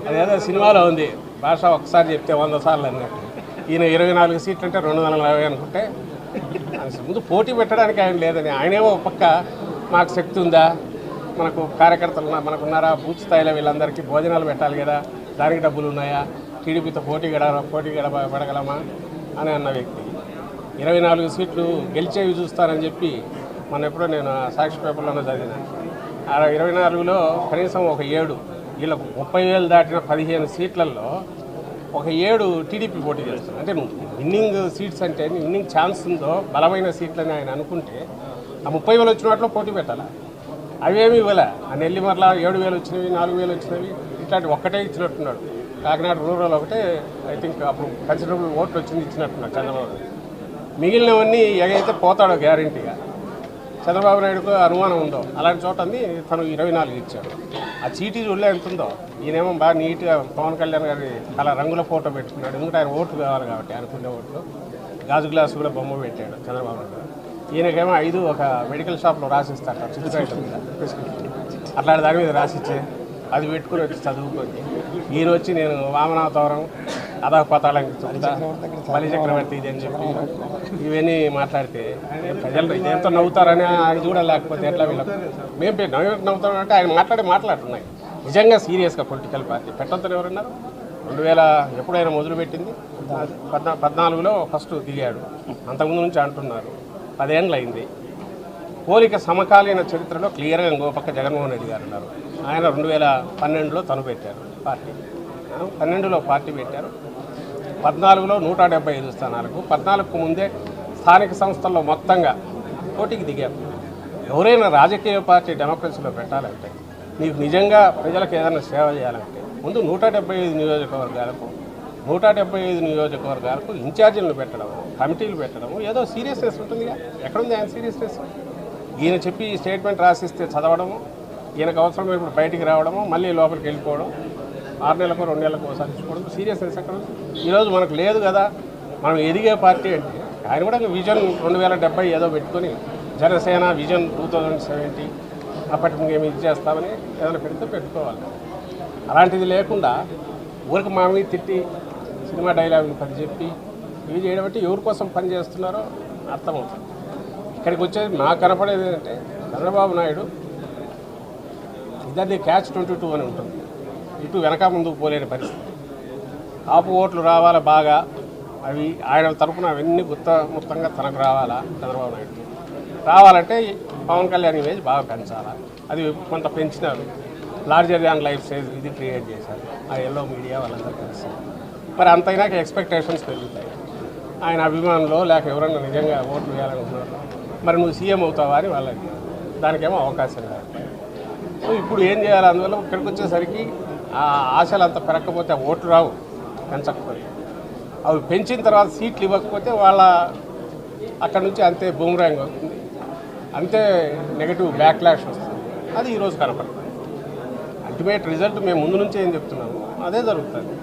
అదేదో సినిమాలో ఉంది, భాష ఒకసారి చెప్తే 100 సార్లు అన్నట్టు. ఈయన 24 సీట్లు అంటే 240 అనుకుంటే ముందు పోటీ పెట్టడానికి ఆయన లేదని, ఆయనేమో పక్క మాకు శక్తి ఉందా, మనకు కార్యకర్తలు మనకున్నారా, బూత్ స్థాయిలో వీళ్ళందరికీ భోజనాలు పెట్టాలి కదా, దానికి డబ్బులు ఉన్నాయా, టీడీపీతో పోటీ పడగలమా అని అన్న వ్యక్తి 24 సీట్లు గెలిచేవి చూస్తానని చెప్పి మొన్న ఎప్పుడో నేను సాక్షి పేపర్లోనే చదివినాను. ఆ 24లో కనీసం ఒక 7 వీళ్ళకు 30,000 దాటిన 15 సీట్లలో ఒక 7 టీడీపీ పోటీ చేస్తుంది. అంటే విన్నింగ్ సీట్స్ అంటే విన్నింగ్ ఛాన్స్ ఉందో బలమైన సీట్లని ఆయన అనుకుంటే ఆ 30,000 వచ్చిన వాటిలో పోటీ పెట్టాలి. అవేమి ఇవ్వలే. ఆ నెల్లిమర్ల 7,000 వచ్చినవి, 4,000 వచ్చినవి, ఇట్లాంటి ఒక్కటే ఇచ్చినట్టున్నాడు. కాకినాడ రూరల్ ఒకటే ఐ థింక్ అప్పుడు కన్సిడరబుల్ ఓట్లు వచ్చింది ఇచ్చినట్టున్నాడు చంద్రబాబు. మిగిలినవన్నీ ఎగైతే పోతాడో గ్యారంటీగా. చంద్రబాబు నాయుడుకు అనుమానం ఉందో అలాంటి చోట తను 24 ఇచ్చాడు. ఆ చీటీ చూడలే ఎంత ఉందో. ఈయనేమో బాగా నీట్గా పవన్ కళ్యాణ్ గారి అలా రంగుల ఫోటో పెట్టుకున్నాడు. ఎందుకంటే ఆయన ఓట్లు కావాలి కాబట్టి, అనుకునే ఓట్లు. గాజు గ్లాసు కూడా బొమ్మ పెట్టాడు చంద్రబాబు నాయుడు. ఈయనకేమో 5 ఒక మెడికల్ షాప్లో రాసిస్తాడు చిత్తుకాయట మీద ప్రిస్క్రిప్షన్. అట్లాంటి దాని మీద రాసిచ్చే అది పెట్టుకుని వచ్చి చదువుకొని ఈయన వచ్చి నేను వామనావతారం అధపతాళానికి చెప్తా, బలి చక్రవర్తి ఇది అని చెప్పి ఇవన్నీ మాట్లాడితే ప్రజలు ఎంతో నవ్వుతారని ఆయన కూడా, లేకపోతే ఎట్లా వీళ్ళకి మేము నవ్వుతామంటే ఆయన మాట్లాడుతున్నాయి. నిజంగా సీరియస్గా పొలిటికల్ పార్టీ పెట్టొద్దని ఎవరన్నారు? 2000 ఎప్పుడైనా మొదలుపెట్టింది 14లో ఫస్ట్ దిగాడు. అంతకుముందు నుంచి అంటున్నారు 10 ఏళ్ళు అయింది. పోలిక సమకాలీన చరిత్రలో క్లియర్గా ఇంకో పక్క జగన్మోహన్ రెడ్డి గారు ఉన్నారు. ఆయన 2012లో తను పెట్టారు పార్టీ, 12లో పార్టీ పెట్టారు. 14లో 175 స్థానాలకు, 14కు ముందే స్థానిక సంస్థల్లో మొత్తంగా పోటీకి దిగారు. ఎవరైనా రాజకీయ పార్టీ డెమోక్రసీలో పెట్టాలంటే, నీకు నిజంగా ప్రజలకు ఏదైనా సేవ చేయాలంటే ముందు 175 నియోజకవర్గాలకు ఇన్ఛార్జీలను పెట్టడం, కమిటీలు పెట్టడం, ఏదో సీరియస్నెస్ ఉంటుందిగా. ఎక్కడుంది ఆయన సీరియస్నెస్? ఈయన చెప్పి స్టేట్మెంట్ రాసిస్తే చదవడము, ఈయనకు అవసరం ఇప్పుడు బయటికి రావడము, మళ్ళీ లోపలికి వెళ్ళిపోవడం, 6 నెలలకు 2 నెలలకు ఒకసారి ఇచ్చుకోవడం. సీరియస్నెస్ ఎక్కడ ఉంది? ఈరోజు మనకు లేదు కదా. మనం ఎదిగే పార్టీ అంటే ఆయన కూడా విజన్ 2070 ఏదో పెట్టుకొని, జనసేన విజన్ 2070 అప్పటికి మేము ఇది చేస్తామని ఏదైనా పెడితే పెట్టుకోవాలి. అలాంటిది లేకుండా ఊరికి మామూలు తిట్టి సినిమా డైలాగులు పని చెప్పి ఇవి చేయడం బట్టి ఎవరి కోసం పని చేస్తున్నారో అర్థమవుతుంది. ఇక్కడికి వచ్చేది నాకు కనపడేది ఏంటంటే, చంద్రబాబు నాయుడు ఇద్దరిది క్యాచ్ 22 అని ఉంటుంది. ఇటు వెనక ముందుకు పోలేని పరిస్థితి. కాపు ఓట్లు రావాలా బాగా, అవి ఆయన తరఫున అవన్నీ మొత్తంగా తనకు రావాలా. చంద్రబాబు నాయుడు రావాలంటే పవన్ కళ్యాణ్ ఇమేజ్ బాగా పెంచాలా. అది కొంత పెంచినారు. లార్జర్ దాన్ లైఫ్ సైజ్ ఇది క్రియేట్ చేశారు ఆ ఎల్లో మీడియా వాళ్ళందరూ కలిసి. మరి అంతైనాక ఎక్స్పెక్టేషన్స్ పెరుగుతాయి. ఆయన అభిమానులు లేక ఎవరన్నా నిజంగా ఓట్లు వేయాలనుకున్నారు, మరి నువ్వు సీఎం అవుతావా అని వాళ్ళకి, దానికేమో అవకాశం లేదు. సో ఇప్పుడు ఏం చేయాలి? అందువల్ల ఇక్కడికి వచ్చేసరికి ఆ ఆశలు అంత పెరగకపోతే ఓట్లు రావు, పెంచకపోతే. అవి పెంచిన తర్వాత సీట్లు ఇవ్వకపోతే వాళ్ళ అక్కడ నుంచి అంతే బూమరాంగ్ అవుతుంది, అంతే నెగటివ్ బ్యాక్లాష్ వస్తుంది. అది ఈరోజు కనపడుతుంది. అల్టిమేట్ రిజల్ట్ మేము ముందు నుంచే ఏం చెప్తున్నాము అదే జరుగుతుంది.